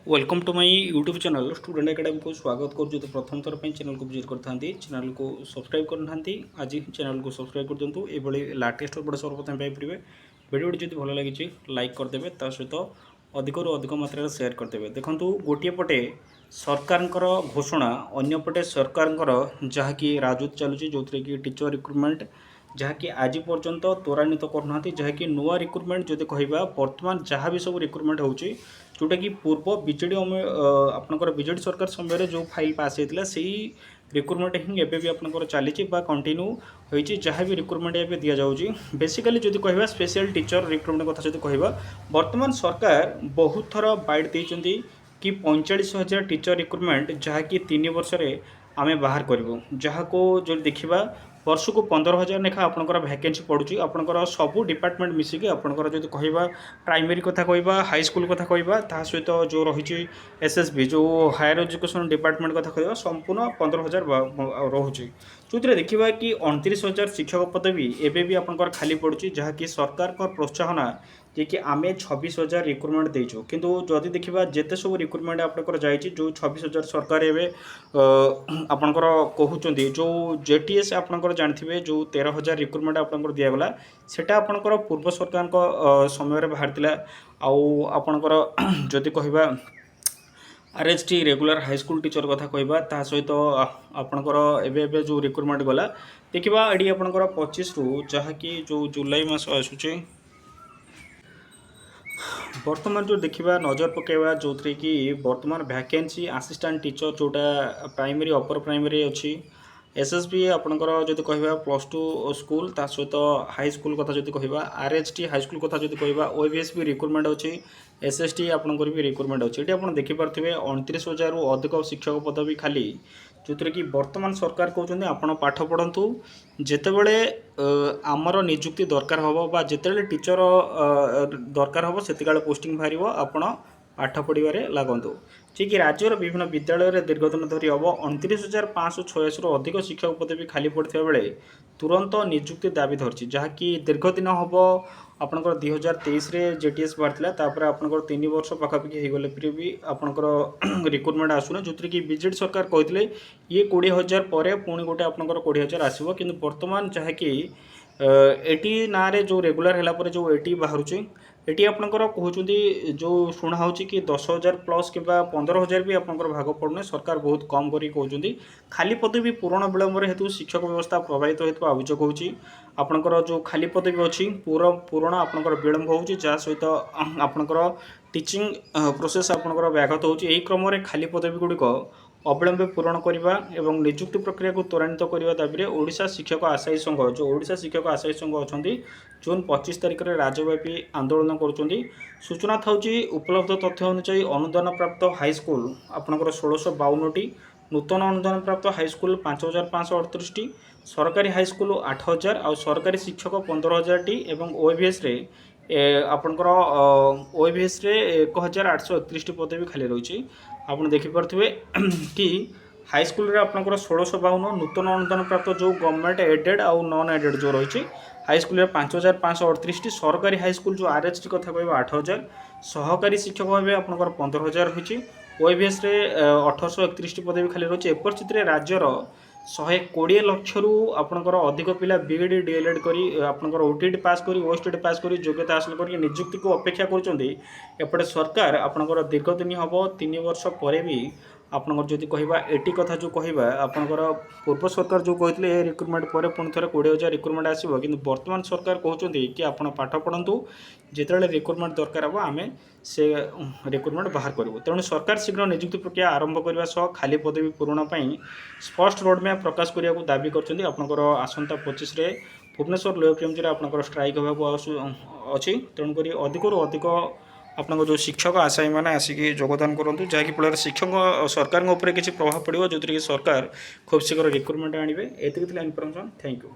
Welcome to my YouTube channel student academy को स्वागत करुँ। तो प्रथम थर पर चैनल को विजिट करते चैनल को सब्सक्राइब करना आज चैनल को सब्सक्राइब कर दिंतु। ये लाटेस्ट अपडेट सर्वप्रथम पाइपर भिडियोटी जब भल लगी लाइक करदे सहित अधिक अधिक मात्रा शेयर करदे। देखो गोटे पटे सरकार घोषणा अंपटे सरकार जहाँकि राजूत चलुची जो थी कि टीचर रिक्रुटमेंट जहाँकि आज पर्यंत त्वरान्वित करना जहाँकि नुआ रिक्रुटमेंट जो कहवा बर्तमान जहाँ भी सब रिक्रुटमेंट होची जोटा कि पूर्व विजेडी आपंकर विजेडी सरकार समय जो फाइल पास होता से रिक्रुटमेंट हिं एवं आपंकर चली कंटिन्यू होती जहाँ भी रिक्रुटमेंट एवं दि जाऊँगी। बेसिकली जो कहवा स्पेशल टीचर रिक्रुटमेंट कथा जो कहवा बर्तमान सरकार बहुत थर बाइट देती कि 45,000 टीचर रिक्रुटमेंट जहाँकि 3 वर्ष आमे बाहर करूँ जहाँ को जो देखा वर्ष को 15,000 लेखा आपंकर भैकेन्सी पड़ुची आपंकर सबू डिपार्टमेंट मिसिकी आपंकर जो कहवा प्राइमरी कथा कहवा हाई स्कूल कथा कहवा ता सहित जो रही एसएसबी जो हायर एजुकेशन डिपार्टमेंट कथा कहवा संपूर्ण 15,000 रोचे जो देखा कि 29,000 शिक्षक पदवी एवं भी आपंकर खाली पड़ुची जहाँकि सरकार का प्रोत्साहन जे कि आमे 26,000 रिक्रुटमेंट देचु किंतु जदि देखा जिते सब रिक्रुटमेंट आपंकर जाइए जो 26,000 सरकार एवं आपंकर कहते जो जेटीएस आपंकर जानते जो 13,000 रिक्रुटमेंट आपंकर दिगला सेटा आपंकर पूर्व सरकार समय बाहर आपंकर जदि कहवा RHT regular high school teacher कथा कहवा ता सहित आपंकर एवं जो रिक्रुटमेंट गला देखा ये आपंकर 25 रु जहाँकि जो जुलाई मास आसूचे बर्तमान जो देखा नजर पकेवा जो थी कि बर्तमान वैकेंसी असिस्टेंट टीचर जोटा प्राइमरी अपर प्राइमरी अच्छी एसएसबी आपंकर जो कहवा +2 स्कूल ता सहित हाई स्कूल कथा जो कहवा आरएचटी हाई स्कूल कथा जो कहवा ओएबीएस भी रिक्रुटमेंट अच्छी एसएसटी आपंकर भी रिक्रुटमेंट अच्छी ये आप देखिपे 29,000 रु अधिक शिक्षक पदवी खाली जो थी कि वर्तमान सरकार कहते आप पाठ पढ़ु जितेबले आमर निजुक्ति दरकार हम जिते टीचर दरकार हम से पोस्टिंग बाहर आपण पाठ पढ़वे लगतु ठीक राज्यर विभिन्न विद्यालय दीर्घदिन धरी हम 29,586 रु अधिक शिक्षक पदवी खाली पड़ता बेले तुरंत निजुक्ति दाबी धरती जहाँकि दीर्घदिन हम आपंकर 2023 जेटीएस बाहर तापर आपंकर 3 वर्ष पाखापाखि होगले फिर भी आपंकर रिक्रुटमेंट आसुना जो कि बीजेडी सरकार कहते ये 20,000 पर पुणी गोटे आपंकर 20,000 आसो कि बर्तमान जहाँकि 80 ना जो रेगुलर है जो 80 बाहर एटी आपंकर कहते जो शुणा हो कि 10,000 प्लस कि 15,000 भी आपंकर भाग पड़ूना सरकार बहुत कम करी कहते खाली पदवी पूरण विलंब हेतु शिक्षक व्यवस्था प्रभावित होता अभियोग होकर जो खाली पदवी अच्छी पूरण आपंकर विलंब हो सहित आपंकर टीचिंग प्रोसेस आपंकर व्याघात होगी क्रम खाली पदवी गुड़िक अविलंब पूरण करने और निजुक्ति प्रक्रिया को त्वरान्वित करने दाबी में ओडिशा शिक्षक आशायी संघ जो ओडिशा शिक्षक आशायी संघ अच्छा जून 25 तारिख में राज्यव्यापी आंदोलन करुँच सूचना था उपलब्ध तथ्य अनुसार अनुदान प्राप्त हाईस्कल आपंकर 1652 नूतन अनुदान प्राप्त हाईस्कल 5,538 सरकारी हाईस्कल 8,000 आ सरकारी शिक्षक 15,000 और ओएबीएस आपंकर ओएबीएस 1,831 पदवी खाली रही आप देखिपे कि हाईस्कल रे आपंकर 1652 नूतन अनुदान प्राप्त जो गवर्नमेंट एडेड आउ नॉन एडेड जो रही हाईस्कल 5,538 सरकारी हाईस्कल जो आरएचटी कथा कह 8,000 सहकारी शिक्षक भाव आपंकर 15,000 रही ओएबीएस 1,831 पदवी खाली रही एपरिस्थित राज्यर 120 लक्ष रु आपंकर अधिक पिला बीएड डीएलएड करी आपंकर ओटीटी पास करी ओएसटीटी पास करी योग्यता हासिल करी निजुक्ति को अपेक्षा करपटे सरकार आपंकर दीर्घदिन हम 3 वर्ष पर भी आपंकर जदि कहवा एटी कथा जो कहवा आपंकर पूर्व सरकार जो कहते रिक्रुटमेंट पर पुणी थे 20,000 रिक्रुटमेंट आसो कि वर्तमान सरकार कहते कि आप पाठ पढ़ु जिते रिक्रुटमेंट दरकार हम आम से रिक्रुटमेंट बाहर करूँ तेणु सरकार शीघ्र निजुक्ति प्रक्रिया आरंभ करने सह खाली पदवी पूरण स्पष्ट रोडमैप प्रकाश करने को दाबी कर आसंता 25 भुवनेश्वर लोह पीएमजी आपंकर स्ट्राइक होगा अच्छी तेणुक अधिक अधिक आपन जो शिक्षक आशायी मैंने आसिक योगदान करूँ जहाँकि फल शिक्षक सरकार किसी प्रभाव पड़ो जो कि सरकार खूब शीघ्र रिक्रुटमेंट आने ये इनफर्मेशन थैंक यू।